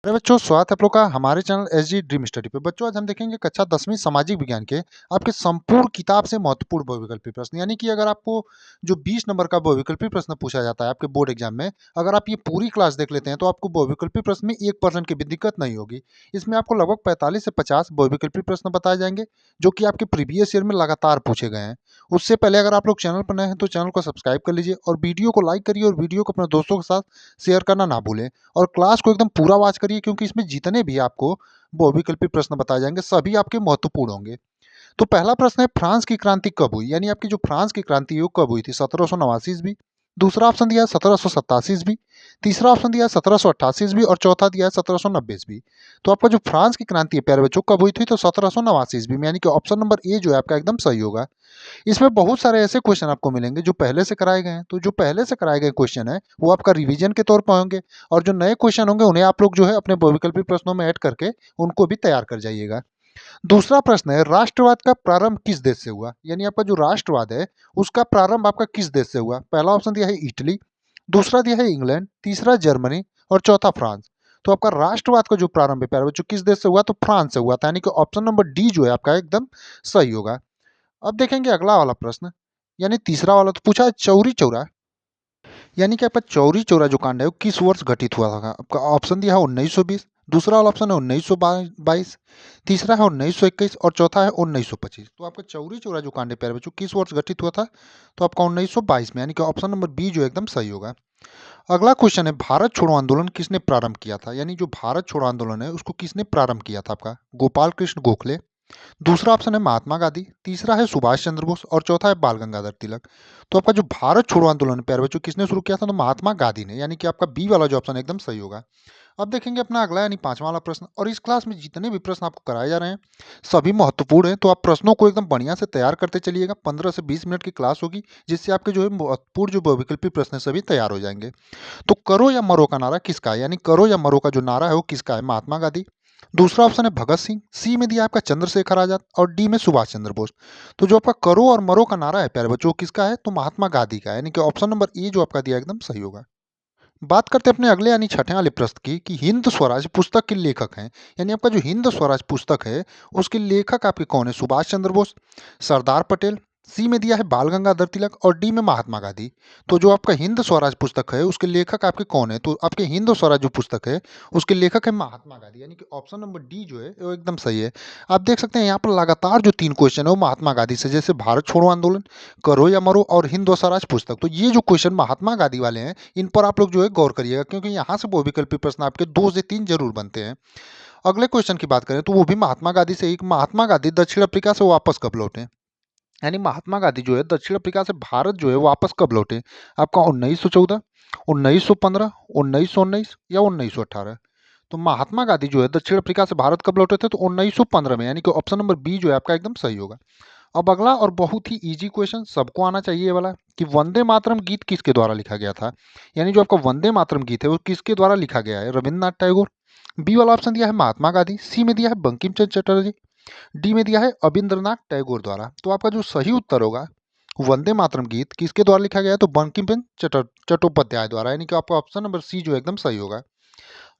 अरे बच्चों, स्वागत है आप लोग का हमारे चैनल एसजी ड्रीम स्टडी पे। बच्चों, आज हम देखेंगे कक्षा 10वीं सामाजिक विज्ञान के आपके संपूर्ण किताब से महत्वपूर्ण बहुविकल्पी प्रश्न। यानी कि अगर आपको जो 20 नंबर का बहुविकल्पी प्रश्न पूछा जाता है आपके बोर्ड एग्जाम में, अगर आप ये पूरी क्लास देख लेते हैं तो आपको बहुविकल्पी प्रश्न में 1% की भी दिक्कत नहीं होगी। इसमें आपको लगभग 45 से 50 बहुविकल्पी प्रश्न बताए जाएंगे जो कि आपके प्रीवियस ईयर में लगातार पूछे गए हैं। उससे पहले अगर आप लोग चैनल पर नए हैं तो चैनल को सब्सक्राइब कर लीजिए और वीडियो को लाइक करिए और वीडियो को अपने दोस्तों के साथ शेयर करना ना भूलें। और क्लास को एकदम पूरा वॉच करिए क्योंकि इसमें जितने भी आपको बहुविकल्पी प्रश्न बताए जाएंगे सभी आपके महत्वपूर्ण होंगे। तो पहला प्रश्न है, फ्रांस की क्रांति कब हुई? यानी आपकी जो फ्रांस की क्रांति है वो कब हुई थी? 1789 ईस्वी। दूसरा ऑप्शन दिया है 1787 ईस्वी। तीसरा ऑप्शन दिया है 1788 ईस्वी और चौथा दिया है 1790 ईस्वी। तो आपका जो फ्रांस की क्रांति है प्यारे बच्चों कब हुई थी? तो 1789 ईस्वी में। यानी कि ऑप्शन नंबर ए जो है आपका एकदम सही होगा। इसमें बहुत सारे ऐसे क्वेश्चन आपको मिलेंगे जो पहले से कराए गए हैं। तो जो पहले से कराए गए क्वेश्चन है वो आपका रिवीजन के तौर पर होंगे और जो नए क्वेश्चन होंगे उन्हें आप लोग जो है अपने बहुविकल्पी प्रश्नों में ऐड करके उनको भी तैयार कर जाइएगा। दूसरा प्रश्न है, राष्ट्रवाद का प्रारंभ किस देश से हुआ? यानी आपका जो राष्ट्रवाद है उसका प्रारंभ आपका किस देश से हुआ? पहला ऑप्शन दिया है इटली, दूसरा दिया है इंग्लैंड, तीसरा जर्मनी और चौथा फ्रांस। तो आपका राष्ट्रवाद का जो प्रारंभ है प्यारे बच्चों किस देश से हुआ? तो फ्रांस से हुआ था। यानी कि ऑप्शन नंबर डी जो है आपका एकदम सही होगा। अब देखेंगे अगला वाला प्रश्न, यानी तीसरा वाला। तो पूछा है चौरी चौरा, यानी कि आपका चौरी चौरा जो कांड है वो किस वर्ष घटित हुआ था? आपका ऑप्शन दिया है 1920, दूसरा वाला ऑप्शन है 1922, तीसरा है 1921 और चौथा है 1925। तो आपका चौरी चौरा जो कांड है प्यारे बच्चों किस वर्ष घटित हुआ था? तो आपका 1922 में। यानी कि ऑप्शन नंबर बी जो एकदम सही होगा। अगला क्वेश्चन है, भारत छोड़ो आंदोलन किसने प्रारंभ किया था? यानी जो भारत छोड़ो आंदोलन है उसको किसने प्रारंभ किया था? आपका गोपाल कृष्ण गोखले, दूसरा ऑप्शन है महात्मा गांधी, तीसरा है सुभाष चंद्र बोस और चौथा है बाल गंगाधर तिलक। तो आपका जो भारत छोड़ो आंदोलन प्यारे बच्चों किसने शुरू किया था? तो महात्मा गांधी ने। यानी कि आपका बी वाला जो ऑप्शन एकदम सही होगा। अब देखेंगे अपना अगला यानी पांचवा वाला प्रश्न। और इस क्लास में जितने भी प्रश्न आपको कराए जा रहे हैं सभी महत्वपूर्ण हैं, तो आप प्रश्नों को एकदम बढ़िया से तैयार करते चलिएगा। 15 से 20 मिनट की क्लास होगी जिससे आपके जो है महत्वपूर्ण जो बहुविकल्पी प्रश्न है सभी तैयार हो जाएंगे। तो करो या मरो का नारा किसका है? यानी करो या मरो का जो नारा है वो किसका है? महात्मा गांधी। दूसरा ऑप्शन है भगत सिंह, सी में दिया आपका चंद्रशेखर आजाद और डी में सुभाष चंद्र बोस। तो जो आपका करो और मरो का नारा है प्यारे बच्चों किसका है? तो महात्मा गांधी का है। यानी कि ऑप्शन नंबर ए जो आपका दिया एकदम सही होगा। बात करते हैं अपने अगले यानी छठे वाले प्रश्न की कि हिंद स्वराज पुस्तक के लेखक हैं। यानी आपका जो हिंद स्वराज पुस्तक है उसके लेखक आपके कौन है? सुभाष चंद्र बोस, सरदार पटेल, सी में दिया है बाल गंगाधर तिलक और डी में महात्मा गांधी। तो जो आपका हिंद स्वराज पुस्तक है उसके लेखक आपके कौन है? तो आपके हिंद स्वराज जो पुस्तक है उसके लेखक है महात्मा गांधी। यानी कि ऑप्शन नंबर डी जो है वो एकदम सही है। आप देख सकते हैं यहाँ पर लगातार जो तीन क्वेश्चन है वो महात्मा गांधी से, जैसे भारत छोड़ो आंदोलन, करो या मरो और हिंद स्वराज पुस्तक। तो ये जो क्वेश्चन महात्मा गांधी वाले हैं इन पर आप लोग जो है गौर करिएगा क्योंकि यहाँ से बहुविकल्पी प्रश्न आपके 2 से 3 जरूर बनते हैं। अगले क्वेश्चन की बात करें तो वो भी महात्मा गांधी से। एक, महात्मा गांधी दक्षिण अफ्रीका से वापस कब लौटे? यानी महात्मा गांधी जो है दक्षिण अफ्रीका से भारत जो है वापस कब लौटे? आपका 1914, 1915, 1919 या 1918। तो महात्मा गांधी जो है दक्षिण अफ्रीका से भारत कब लौटे थे? तो 1915 में। यानी कि ऑप्शन नंबर बी जो है आपका एकदम सही होगा। अब अगला और बहुत ही इजी क्वेश्चन, सबको आना चाहिए ये वाला, कि वंदे मातरम गीत किसके द्वारा लिखा गया था? यानी जो आपका वंदे मातरम गीत है वो किसके द्वारा लिखा गया है? रविंद्रनाथ टैगोर। बी वाला ऑप्शन दिया है महात्मा गांधी, सी में दिया है बंकिम चंद्र चटर्जी, डी में दिया है अविंद्रनाथ टैगोर द्वारा। तो आपका जो सही उत्तर होगा, वंदे मातरम गीत किसके द्वारा लिखा गया है? तो बंकिम चंद्र चट्टोपाध्याय द्वारा। यानी कि आपका ऑप्शन नंबर सी जो एकदम सही होगा।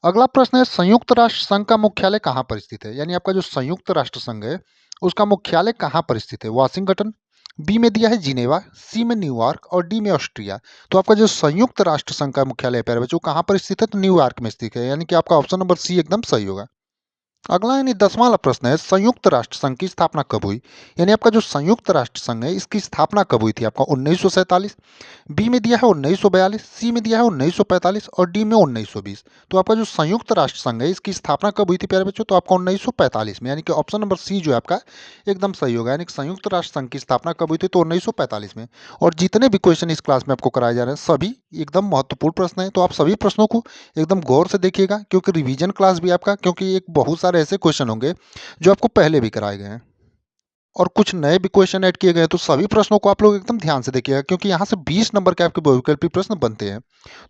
अगला प्रश्न है, संयुक्त राष्ट्र संघ का मुख्यालय कहाँ पर स्थित है? यानी आपका जो संयुक्त राष्ट्र संघ है उसका मुख्यालय कहाँ पर स्थित है? वाशिंगटन, बी में दिया है जिनेवा, सी में न्यूयॉर्क और डी में ऑस्ट्रिया। तो आपका जो संयुक्त राष्ट्र संघ का मुख्यालय है प्यारे बच्चों कहाँ पर स्थित है? तो न्यूयॉर्क में स्थित है। यानी कि आपका ऑप्शन नंबर सी एकदम सही होगा। अगला यानी 10वां वाला प्रश्न है, संयुक्त राष्ट्र संघ की स्थापना कब हुई? यानी आपका जो संयुक्त राष्ट्र संघ है इसकी स्थापना कब हुई थी? आपका 1947, बी में दिया है 1942, सी में दिया है 1945 और डी में 1920। तो आपका जो संयुक्त राष्ट्र संघ है इसकी स्थापना कब हुई थी प्यारे बच्चों? तो आपका 1945 में। यानी कि ऑप्शन नंबर सी जो है आपका एकदम सही होगा। यानी कि संयुक्त राष्ट्र संघ की स्थापना कब हुई थी? तो 1945 में। और जितने भी क्वेश्चन इस क्लास में आपको कराए जा रहे हैं सभी एकदम महत्वपूर्ण प्रश्न है, तो आप सभी प्रश्नों को एकदम गौर से देखिएगा क्योंकि रिवीजन क्लास भी आपका, क्योंकि एक बहुत सारे ऐसे क्वेश्चन होंगे जो आपको पहले भी कराए गए हैं और कुछ नए भी क्वेश्चन ऐड किए गए हैं। तो सभी प्रश्नों को आप लोग एकदम ध्यान से देखिएगा क्योंकि यहाँ से 20 नंबर के आपके बहुविकल्पी प्रश्न बनते हैं।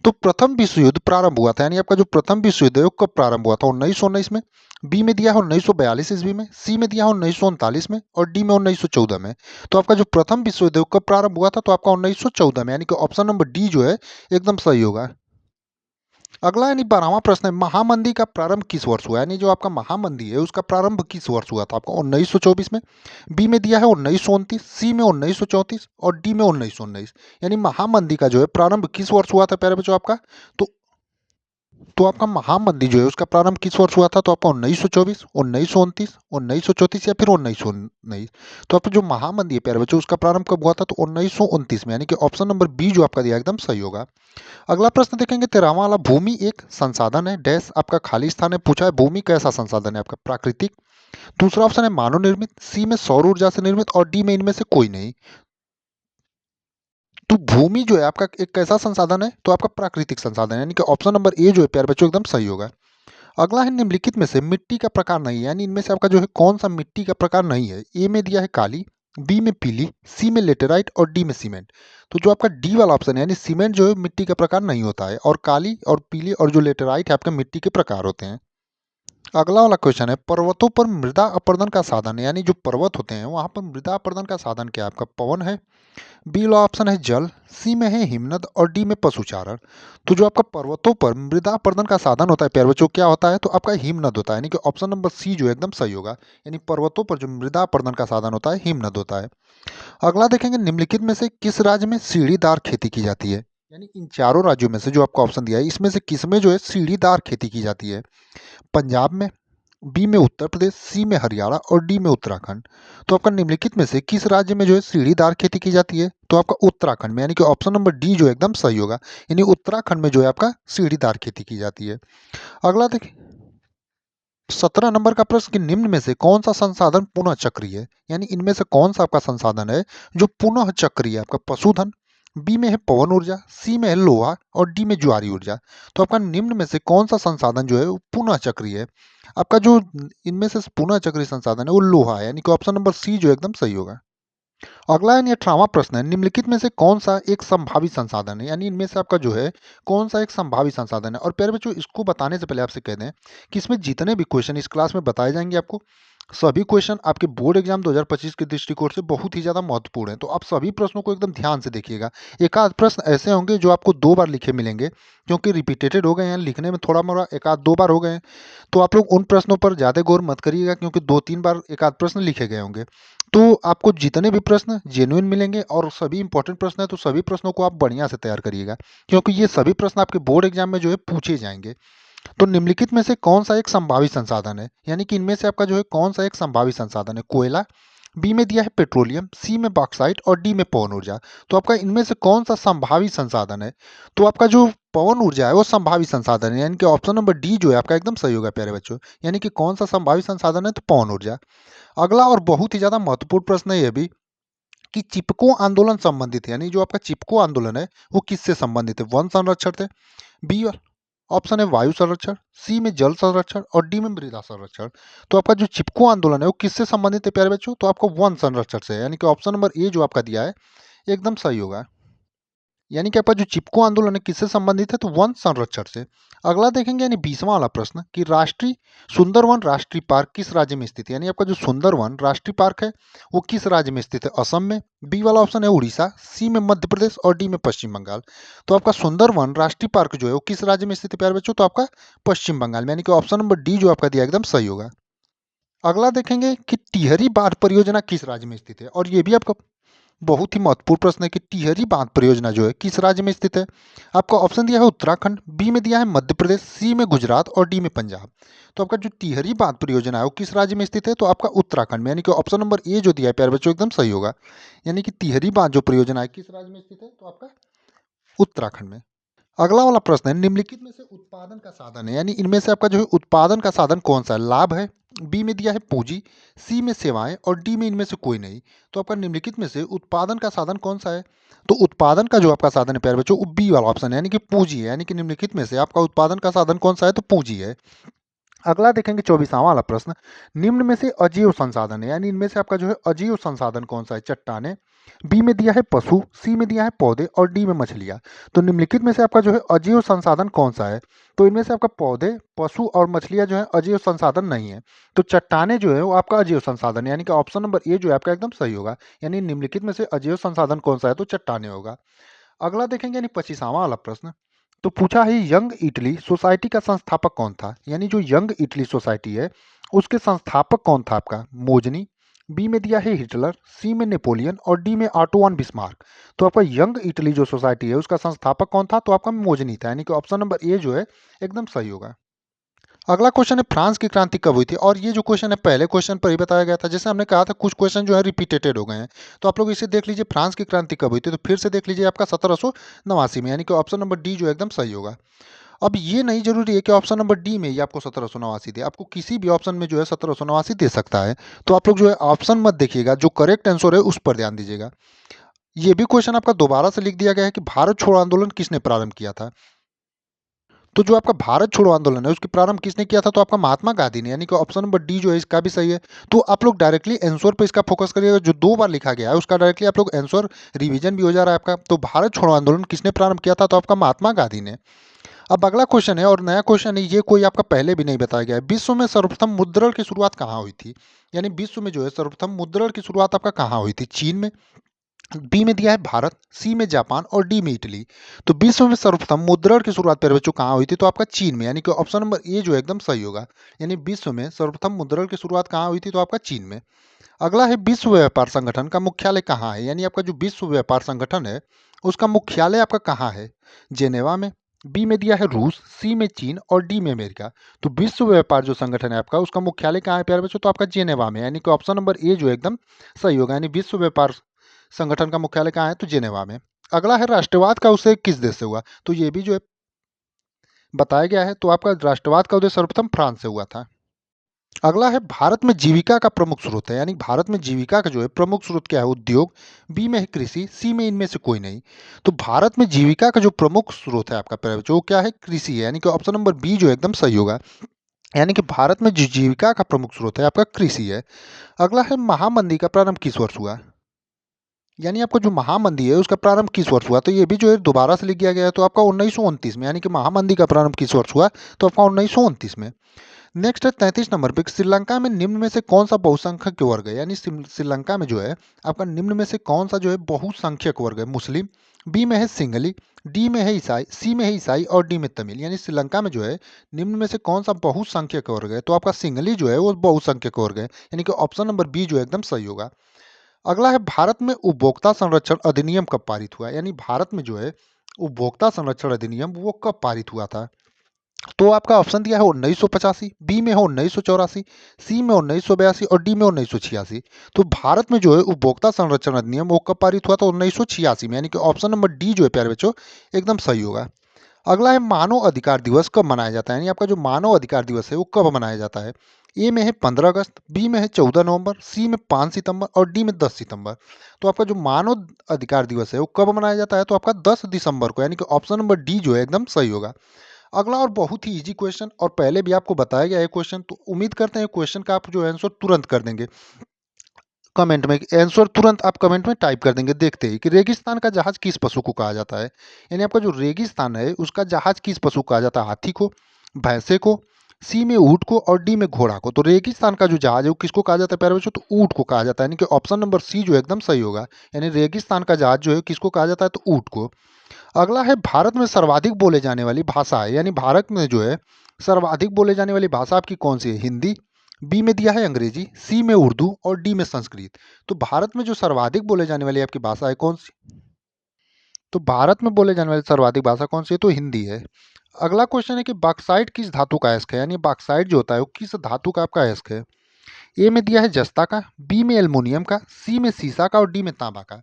तो प्रथम विश्व युद्ध प्रारंभ हुआ था, यानी आपका जो प्रथम विश्व युद्ध है वो कब प्रारंभ हुआ था? 1919 में, बी में दिया है 1942 ईस्वी में, सी में दिया है 1939 में और डी में 1914 में। तो आपका जो प्रथम विश्व युद्ध है वो कब प्रारंभ हुआ था? तो आपका 1914 में। यानी कि ऑप्शन नंबर डी जो है एकदम सही होगा। अगला यानी 12वां प्रश्न है, महामंदी का प्रारंभ किस वर्ष हुआ? यानी जो आपका महामंदी है उसका प्रारंभ किस वर्ष हुआ था? आपको 1924 में, बी में दिया है 1929, सी में 1934 और डी में 1919। यानी महामंदी का जो है प्रारंभ किस वर्ष हुआ था प्यारे बच्चों आपका? तो आपका महामंदी जो है उसका प्रारंभ किस वर्ष हुआ था? तो आपका 1924, 1929, 1934 या फिर 1919। तो आपका जो महामंदी है प्यारे बच्चों उसका प्रारंभ कब हुआ था? तो 1929 में, यानी कि ऑप्शन नंबर बी जो आपका दिया एकदम सही होगा। अगला प्रश्न देखेंगे 13वां वाला, भूमि एक संसाधन है डैश, आपका खाली स्थान है, पूछा है भूमि कैसा संसाधन है? आपका प्राकृतिक। दूसरा ऑप्शन है मानव निर्मित, सी में सौर ऊर्जा से निर्मित और डी में इनमें से कोई नहीं। तो भूमि जो है आपका एक कैसा संसाधन है? तो आपका प्राकृतिक संसाधन है, यानी कि ऑप्शन नंबर ए जो है प्यारे बच्चों एकदम सही होगा। अगला है निम्नलिखित में से मिट्टी का प्रकार नहीं है, यानी इनमें से आपका जो है कौन सा मिट्टी का प्रकार नहीं है? ए में दिया है काली, बी में पीली, सी में लेटेराइट और डी में सीमेंट। तो जो आपका डी वाला ऑप्शन है यानी सीमेंट जो है मिट्टी का प्रकार नहीं होता है, और काली और पीली और जो लेटेराइट है आपके मिट्टी के प्रकार होते हैं। अगला वाला क्वेश्चन है, पर्वतों पर मृदा अपरदन का साधन है, यानी जो पर्वत होते हैं वहां पर मृदा अपरदन का साधन क्या है? आपका पवन है, बी वाला ऑप्शन है जल, सी में है हिमनद और डी में पशुचारण। तो जो आपका पर्वतों पर मृदा अपरदन का साधन होता है प्यारे बच्चों क्या होता है? तो आपका हिमनद होता है, यानी कि ऑप्शन नंबर सी जो है एकदम सही होगा। यानी पर्वतों पर जो मृदा अपरदन का साधन होता है हिमनद होता है। अगला देखेंगे निम्नलिखित में से किस राज्य में सीढ़ीदार खेती की जाती है? यानी इन चारों राज्यों में से जो आपको ऑप्शन दिया है इसमें से किस में जो है सीढ़ीदार खेती की जाती है? पंजाब में, बी में उत्तर प्रदेश, सी में हरियाणा और डी में उत्तराखंड। तो आपका निम्नलिखित में से किस राज्य में जो है सीढ़ीदार खेती की जाती है? तो आपका उत्तराखंड में, यानी कि ऑप्शन नंबर डी जो है एकदम सही होगा। यानी उत्तराखंड में जो है आपका सीढ़ीदार खेती की जाती है। अगला देखिए 17 नंबर का प्रश्न कि निम्न में से कौन सा संसाधन पुनः चक्रीय है? यानी इनमें से कौन सा आपका संसाधन है जो पुनः चक्रीय है? आपका पशुधन, बी में है पवन ऊर्जा, सी में है लोहा और डी में ज्वारी ऊर्जा। तो आपका निम्न में से कौन सा संसाधन जो है वो पुनः चक्रीय है? आपका जो इनमें से पुनः चक्रीय संसाधन है वो लोहा है, यानी कि ऑप्शन नंबर सी जो एकदम सही होगा। अगला यानी 18वां प्रश्न है, निम्नलिखित में से कौन सा एक संभावित संसाधन है? यानी इनमें से आपका जो है कौन सा एक संभावित संसाधन है? और प्यारे बच्चों इसको बताने से पहले आपसे कह दें कि इसमें जितने भी क्वेश्चन इस क्लास में बताए जाएंगे आपको, सभी क्वेश्चन आपके बोर्ड एग्जाम 2025 के दृष्टिकोण से बहुत ही ज़्यादा महत्वपूर्ण है। तो आप सभी प्रश्नों को एकदम ध्यान से देखिएगा। एक आध प्रश्न ऐसे होंगे जो आपको 2 बार लिखे मिलेंगे, क्योंकि रिपीटेटेड हो गए हैं, लिखने में थोड़ा मोड़ा एक आध 2 बार हो गए हैं। तो आप लोग उन प्रश्नों पर ज़्यादा गौर मत करिएगा, क्योंकि 2-3 बार एक आध प्रश्न लिखे गए होंगे। तो आपको जितने भी प्रश्न जेन्युइन मिलेंगे और सभी इंपॉर्टेंट प्रश्न है, तो सभी प्रश्नों को आप बढ़िया से तैयार करिएगा, क्योंकि ये सभी प्रश्न आपके बोर्ड एग्जाम में जो है पूछे जाएंगे। तो निम्नलिखित में से कौन सा एक संभावित संसाधन है? यानी कि इनमें से आपका जो है कौन सा एक संभावित संसाधन है? कोयला, बी में दिया है पेट्रोलियम, सी में बॉक्साइट और डी में पवन ऊर्जा। तो आपका इनमें से कौन सा संभावित संसाधन है? तो आपका जो पवन ऊर्जा है वो संभावित संसाधन है, यानी कि ऑप्शन नंबर डी जो है आपका एकदम सही होगा प्यारे बच्चों। यानी कि कौन सा संभावित संसाधन है? तो पवन ऊर्जा। अगला और बहुत ही ज्यादा महत्वपूर्ण प्रश्न है ये भी, कि चिपको आंदोलन संबंधित है, यानी जो आपका चिपको आंदोलन है वो किससे संबंधित है? वन संरक्षण से, बी ऑप्शन है वायु संरक्षण, सी में जल संरक्षण और डी में मृदा संरक्षण। तो आपका जो चिपको आंदोलन है वो किससे संबंधित है प्यारे बच्चों? तो आपको वन संरक्षण से है, यानी कि ऑप्शन नंबर ए जो आपका दिया है एकदम सही होगा। यानी कि आपका जो चिपको आंदोलन है किससे संबंधित है? तो वन संरक्षण से। अगला देखेंगे यानी 20वां वाला प्रश्न कि राष्ट्रीय सुंदरवन राष्ट्रीय पार्क किस राज्य में स्थित है? यानी आपका जो सुंदरवन राष्ट्रीय पार्क है वो किस राज्य में स्थित है? असम में, बी वाला ऑप्शन है उड़ीसा, सी में मध्य प्रदेश और डी में पश्चिम बंगाल। तो आपका सुंदरवन राष्ट्रीय पार्क जो है वो किस राज्य में स्थित है प्यारे बच्चों? तो आपका पश्चिम बंगाल में, यानी कि ऑप्शन नंबर डी जो आपका दिया एकदम सही होगा। अगला देखेंगे कि टिहरी बांध परियोजना किस राज्य में स्थित है, और ये भी आपका बहुत ही महत्वपूर्ण प्रश्न है कि टिहरी बांध परियोजना जो है किस राज्य में स्थित है? आपका ऑप्शन दिया है उत्तराखंड, बी में दिया है मध्य प्रदेश, सी में गुजरात और डी में पंजाब। तो आपका जो टिहरी बांध परियोजना है वो किस राज्य में स्थित है? तो आपका उत्तराखंड में, यानी कि ऑप्शन नंबर ए जो दिया है प्यारे बच्चों एकदम सही होगा। यानी कि टिहरी बांध जो परियोजना है किस राज्य में स्थित है? तो आपका उत्तराखंड में। अगला वाला प्रश्न है निम्नलिखित में से उत्पादन का साधन है, यानी इनमें से आपका जो है उत्पादन का साधन कौन सा है? लाभ है, बी में दिया है पूंजी, सी में सेवाएं और डी में इनमें से कोई नहीं। तो आपका निम्नलिखित में से उत्पादन का साधन कौन सा है? तो उत्पादन का जो आपका साधन है प्यारे बच्चों वो बी वाला ऑप्शन है, यानी कि पूंजी है। यानी कि निम्नलिखित में से आपका उत्पादन का साधन कौन सा है? तो पूंजी है। अगला देखेंगे 24वां वाला प्रश्न, निम्न में से अजीव संसाधन है, यानी इनमें से आपका जो है अजीव संसाधन कौन सा है? चट्टाने, बी में दिया है पशु, सी में दिया है पौधे और डी में मछलियाँ। तो निम्नलिखित में से आपका जो है अजीव संसाधन कौन सा है? तो इनमें से आपका पौधे, पशु और मछलियाँ जो है अजीव संसाधन नहीं है। तो चट्टाने जो है वो आपका अजीव संसाधन है, यानी कि ऑप्शन नंबर ए जो है आपका एकदम सही होगा। यानी निम्नलिखित में से अजीव संसाधन कौन सा है? तो चट्टाने होगा। अगला देखेंगे यानी 25वां वाला प्रश्न, तो पूछा है यंग इटली सोसाइटी का संस्थापक कौन था, यानी जो यंग इटली सोसाइटी है उसके संस्थापक कौन था आपका मोजनी, बी में दिया है हिटलर, सी में नेपोलियन और डी में ऑटोवन बिस्मार्क। तो आपका यंग इटली जो सोसाइटी है उसका संस्थापक कौन था, तो आपका मोजनी था, यानी कि ऑप्शन नंबर ए जो है एकदम सही होगा। अगला क्वेश्चन है फ्रांस की क्रांति कब हुई थी, और ये जो क्वेश्चन है पहले क्वेश्चन पर ही बताया गया था, जैसे हमने कहा था कुछ क्वेश्चन जो है रिपीटेड हो गए हैं। तो आप लोग इसे देख लीजिए फ्रांस की क्रांति कब हुई थी, तो फिर से देख लीजिए आपका 1789 में, यानी कि ऑप्शन नंबर डी जो एकदम सही होगा। अब ये नहीं जरूरी है कि ऑप्शन नंबर डी में ही आपको 1789 दे, आपको किसी भी ऑप्शन में जो है 1789 दे सकता है। तो आप लोग जो है ऑप्शन मत देखिएगा, जो करेक्ट आंसर है उस पर ध्यान दीजिएगा। ये भी क्वेश्चन आपका दोबारा से लिख दिया गया है कि भारत छोड़ो आंदोलन किसने प्रारंभ किया था। तो जो आपका भारत छोड़ो आंदोलन है उसकी प्रारंभ किसने किया था, तो आपका महात्मा गांधी ने, यानी कि ऑप्शन नंबर डी जो है इसका भी सही है। तो आप लोग डायरेक्टली आंसर पे इसका फोकस करिएगा, जो दो बार लिखा गया है उसका डायरेक्टली आप लोग आंसर रिवीजन भी हो जा रहा है आपका। तो भारत छोड़ो आंदोलन किसने प्रारंभ किया था, तो आपका महात्मा गांधी ने। अब अगला क्वेश्चन है और नया क्वेश्चन है, ये कोई आपका पहले भी नहीं बताया गया है, विश्व में सर्वप्रथम मुद्रण की शुरुआत कहाँ हुई थी, यानी विश्व में जो है सर्वप्रथम मुद्रण की शुरुआत आपका कहाँ हुई थी, चीन में, बी में दिया है भारत, सी में जापान और डी में इटली। तो विश्व में सर्वप्रथम मुद्रण की शुरुआत प्यारे बच्चों कहाँ हुई थी, तो आपका चीन में, यानी कि ऑप्शन नंबर ए जो एकदम सही होगा। यानी विश्व में सर्वप्रथम मुद्रण की शुरुआत कहाँ हुई थी, तो आपका चीन में। अगला है विश्व व्यापार संगठन का मुख्यालय कहाँ है, यानी आपका जो विश्व व्यापार संगठन है उसका मुख्यालय आपका कहाँ है, जेनेवा में, बी में दिया है रूस, सी में चीन और डी में अमेरिका। तो विश्व व्यापार जो संगठन है आपका उसका मुख्यालय कहाँ है प्यारे बच्चों, तो आपका जेनेवा में, यानी कि ऑप्शन नंबर ए जो एकदम सही होगा। यानी विश्व व्यापार संगठन का मुख्यालय कहाँ है, तो जेनेवा में। अगला है राष्ट्रवाद का उदय किस देश से हुआ, तो ये भी जो है बताया गया है। तो आपका राष्ट्रवाद का उदय सर्वप्रथम फ्रांस से हुआ था। अगला है भारत में जीविका का प्रमुख स्रोत है, यानी भारत में जीविका का जो है प्रमुख स्रोत क्या है, उद्योग, बी में है कृषि, सी में इनमें से कोई नहीं। तो भारत में जीविका का जो प्रमुख स्रोत है आपका प्यारे बच्चों वो क्या है, कृषि है, यानी कि ऑप्शन नंबर बी जो एकदम सही होगा। यानी कि भारत में जो जीविका का प्रमुख स्रोत है आपका कृषि है। अगला है महामंदी का प्रारंभ किस वर्ष हुआ, यानी आपको जो महामंदी है उसका प्रारंभ किस वर्ष हुआ, तो ये भी जो है दोबारा से लिख दिया गया है। तो आपका 1929 में, यानी कि महामंदी का प्रारंभ किस वर्ष हुआ, तो आपका 1929 में। नेक्स्ट है 33 नंबर पे, श्रीलंका में निम्न में से कौन सा बहुसंख्यक वर्ग है, यानी श्रीलंका में जो है आपका निम्न में से कौन सा जो है बहुसंख्यक वर्ग है, मुस्लिम, बी में है सिंगली, डी में है ईसाई, सी में है ईसाई और डी में तमिल। यानी श्रीलंका में जो है निम्न में से कौन सा बहुसंख्यक वर्ग है, तो आपका सिंगली जो है वो बहुसंख्यक वर्ग है, यानी कि ऑप्शन नंबर बी जो एकदम सही होगा। अगला है भारत में उपभोक्ता संरक्षण अधिनियम कब पारित हुआ, यानी भारत में जो है उपभोक्ता संरक्षण अधिनियम वो कब पारित हुआ था। तो आपका ऑप्शन दिया है 1985, बी में है 1984, सी में 1982 और डी में 1986। तो भारत में जो है उपभोक्ता संरक्षण अधिनियम वो कब पारित हुआ था, 1986 में, यानी कि ऑप्शन नंबर डी जो है प्यारे बच्चों एकदम सही होगा। अगला है मानव अधिकार दिवस कब मनाया जाता है, यानी आपका जो मानव अधिकार दिवस है वो कब मनाया जाता है। ए में है 15 अगस्त, बी में है 14 नवंबर, सी में 5 सितंबर और डी में 10 सितंबर। तो आपका जो मानव अधिकार दिवस है वो कब मनाया जाता है, तो आपका 10 दिसंबर को, यानी कि ऑप्शन नंबर डी जो है एकदम सही होगा। अगला और बहुत ही इजी क्वेश्चन, और पहले भी आपको बताया गया है क्वेश्चन, तो उम्मीद करते हैं क्वेश्चन का आप जो आंसर तुरंत कर देंगे कमेंट में, आंसर तुरंत आप कमेंट में टाइप कर देंगे देखते ही कि रेगिस्तान का जहाज किस पशु को कहा जाता है। यानी आपका जो रेगिस्तान है उसका जहाज किस पशु को कहा जाता है, हाथी को, भैंसे को, सी में ऊँट को और डी में घोड़ा को। तो रेगिस्तान का जो जहाज है वो किसको कहा जाता है प्यारे बच्चों, तो ऊँट को कहा जाता है, यानी कि ऑप्शन नंबर सी जो एकदम सही होगा। यानी रेगिस्तान का जहाज जो है किसको कहा जाता है, तो ऊँट को। अगला है भारत में सर्वाधिक बोले जाने वाली भाषा है, यानी भारत में जो है सर्वाधिक बोले जाने वाली भाषा आपकी कौन सी है, हिंदी, बी में दिया है अंग्रेजी, सी में उर्दू और डी में संस्कृत। तो भारत में जो सर्वाधिक बोले जाने वाली आपकी भाषा है कौन सी, तो भारत में बोले जाने वाली सर्वाधिक भाषा कौन सी है, तो हिंदी है। अगला क्वेश्चन है कि बॉक्साइट किस धातु का अयस्क है, यानी बॉक्साइट जो होता है वो किस धातु का आपका अयस्क है। ए में दिया है जस्ता का, बी में एल्युमिनियम का, सी में सीसा का और डी में तांबा का।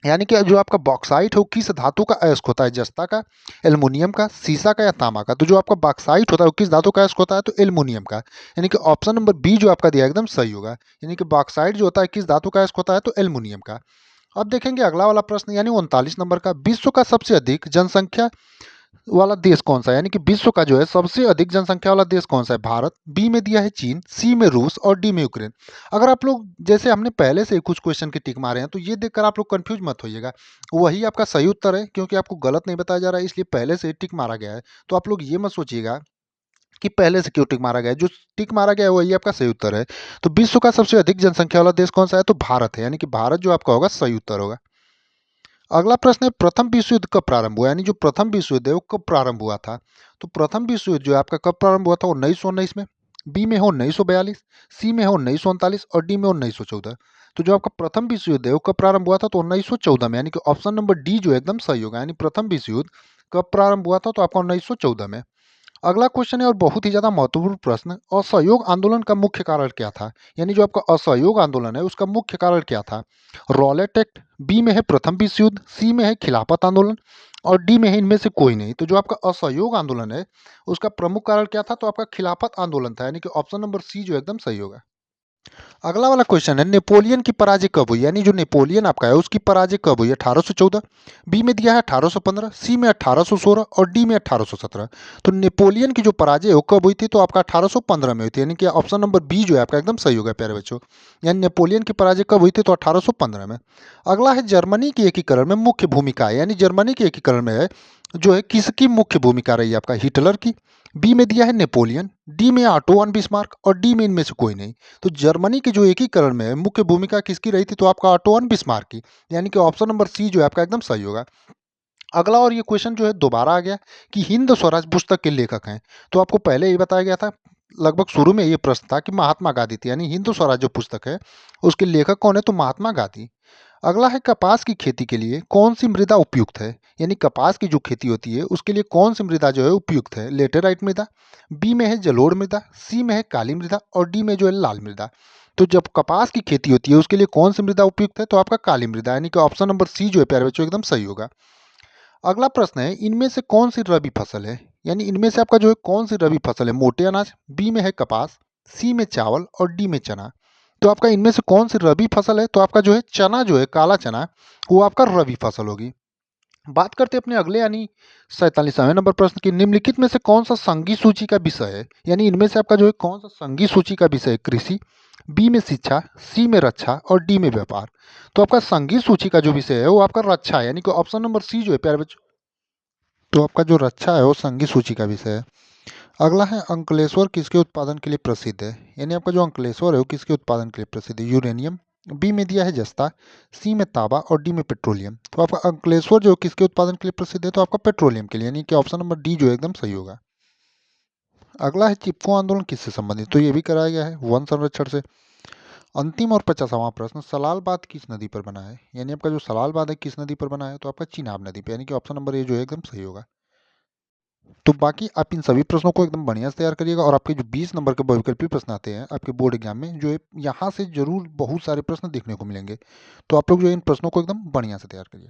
यानी कि जो आपका बॉक्साइट है वो किस धातु का अयस्क होता है, जस्ता का, एल्युमिनियम का, सीसा का या तांबा का। तो जो आपका बॉक्साइट होता है वो किस धातु का अयस्क होता है, तो एल्युमिनियम का। यानी कि ऑप्शन नंबर बी जो आपका दिया एकदम सही होगा। यानी कि बॉक्साइट जो होता है किस धातु का अयस्क होता है, तो एल्युमिनियम का। अब देखेंगे अगला वाला प्रश्न, यानी 39 नंबर का, विश्व का सबसे अधिक जनसंख्या वाला देश कौन सा है, यानी कि विश्व का जो है सबसे अधिक जनसंख्या वाला देश कौन सा है, भारत, बी में दिया है चीन, सी में रूस और डी में यूक्रेन। अगर आप लोग जैसे हमने पहले से ही कुछ क्वेश्चन के टिक मारे हैं तो ये देखकर आप लोग कंफ्यूज मत होइएगा, वही आपका सही उत्तर है, क्योंकि आपको गलत नहीं बताया जा रहा है इसलिए पहले से ही टिक मारा गया है। तो आप लोग ये मत सोचिएगा कि पहले से क्यों टिक मारा गया है, जो टिक मारा गया है वही आपका सही उत्तर है। तो विश्व का सबसे अधिक जनसंख्या वाला देश कौन सा है, तो भारत है, यानी कि भारत जो आपका होगा सही उत्तर होगा। अगला प्रश्न है प्रथम विश्व युद्ध कब प्रारंभ हुआ, यानी जो प्रथम विश्व युद्ध है वो कब प्रारंभ हुआ था। तो प्रथम विश्व युद्ध जो है आपका कब प्रारंभ हुआ था, 1919 में, बी में है 1942, सी में है 1939 और डी में 1914। तो जो आपका प्रथम विश्व युद्ध है वो कब प्रारंभ हुआ था, तो 1914 में, यानी कि ऑप्शन नंबर डी जो है एकदम सही होगा, यानी प्रथम विश्व युद्ध कब प्रारंभ हुआ था, तो आपका 1914 में। अगला क्वेश्चन है और बहुत ही ज्यादा महत्वपूर्ण प्रश्न, असहयोग आंदोलन का मुख्य कारण क्या था, यानी जो आपका असहयोग आंदोलन है उसका मुख्य कारण क्या था। रॉलेट एक्ट, बी में है प्रथम विश्व युद्ध, सी में है खिलाफत आंदोलन और डी में है इनमें से कोई नहीं। तो जो आपका असहयोग आंदोलन है उसका प्रमुख कारण क्या था, तो आपका खिलाफत आंदोलन था, यानी कि ऑप्शन नंबर सी जो एकदम सही होगा। अगला वाला क्वेश्चन है नेपोलियन की पराजय कब हुई, यानी जो नेपोलियन आपका है उसकी पराजय कब हुई, 1814, बी में दिया है 1815, सी में 1816 और डी में 1817। तो नेपोलियन की जो पराजय है वो कब हुई थी, तो आपका 1815 में हुई थी, यानी कि ऑप्शन नंबर बी जो है आपका एकदम सही होगा प्यारे बच्चों। यानी नेपोलियन की पराजय कब हुई थी, तो 1815 में। अगला है जर्मनी के एकीकरण में मुख्य भूमिका है, यानी जर्मनी के एकीकरण में जो है किसकी मुख्य भूमिका रही है, आपका हिटलर की, बी में दिया है नेपोलियन, डी में ऑटो वन बिस्मार्क और डी में इनमें से कोई नहीं। तो जर्मनी के जो एकीकरण में मुख्य भूमिका किसकी रही थी, तो आपका ऑटो वन बिस्मार्क की, यानी कि ऑप्शन नंबर सी जो है आपका एकदम सही होगा। अगला और ये क्वेश्चन जो है दोबारा आ गया कि हिंद स्वराज पुस्तक के लेखक हैं। तो आपको पहले ये बताया गया था, लगभग शुरू में ये प्रश्न था कि महात्मा गांधी थे, यानी हिंद स्वराज जो पुस्तक है उसके लेखक कौन है, तो महात्मा गांधी। अगला है कपास की खेती के लिए कौन सी मृदा उपयुक्त है, यानी कपास की जो खेती होती है उसके लिए कौन सी मृदा जो है उपयुक्त है, लेटेराइट मृदा, बी में है जलोढ़ मृदा, सी में है काली मृदा और डी में जो है लाल मृदा। तो जब कपास की खेती होती है उसके लिए कौन सी मृदा उपयुक्त है, तो आपका काली मृदा, यानी कि ऑप्शन नंबर सी जो है प्यारे बच्चों एकदम सही होगा। अगला प्रश्न है इनमें से कौन सी रबी फसल है, यानी इनमें से आपका जो है कौन सी रबी फसल है, मोटे अनाज, बी में है कपास, सी में चावल और डी में चना। तो आपका इनमें से कौन सी रबी फसल है, तो आपका जो है चना जो है काला चना वो आपका रबी फसल होगी। बात करते हैं अपने अगले यानी 47वें नंबर प्रश्न की, निम्नलिखित में से कौन सा संघीय सूची का विषय है, यानी इनमें से आपका जो है कौन सा संघीय सूची का विषय है, कृषि, बी में शिक्षा, सी में रक्षा और डी में व्यापार। तो आपका संघीय सूची का जो विषय है वो आपका रक्षा है, यानी कि ऑप्शन नंबर सी जो है प्यारे बच्चों, तो आपका जो रक्षा है वो संघीय सूची का विषय है। अगला है अंकलेश्वर किसके उत्पादन के लिए प्रसिद्ध है, यानी आपका जो अंकलेश्वर है वो किसके उत्पादन के लिए प्रसिद्ध है, यूरेनियम, बी में दिया है जस्ता, सी में तांबा और डी में पेट्रोलियम। तो आपका अंकलेश्वर जो किसके उत्पादन के लिए प्रसिद्ध है, तो आपका पेट्रोलियम के लिए, यानी कि ऑप्शन नंबर डी जो है एकदम सही होगा। अगला है चिपको आंदोलन किससे संबंधित, तो ये भी कराया गया है वन संरक्षण से। अंतिम और 50वां प्रश्न, सलाल बांध किस नदी पर बना है, यानी आपका जो सलाल बांध है किस नदी पर बना है, तो आपका चिनाब नदी पर, यानी कि ऑप्शन नंबर ए जो है एकदम सही होगा। तो बाकी आप इन सभी प्रश्नों को एकदम बढ़िया से तैयार करिएगा और आपके जो 20 नंबर के बहुविकल्पी प्रश्न आते हैं आपके बोर्ड एग्जाम में जो है यहाँ से जरूर बहुत सारे प्रश्न देखने को मिलेंगे। तो आप लोग जो इन प्रश्नों को एकदम बढ़िया से तैयार करिए।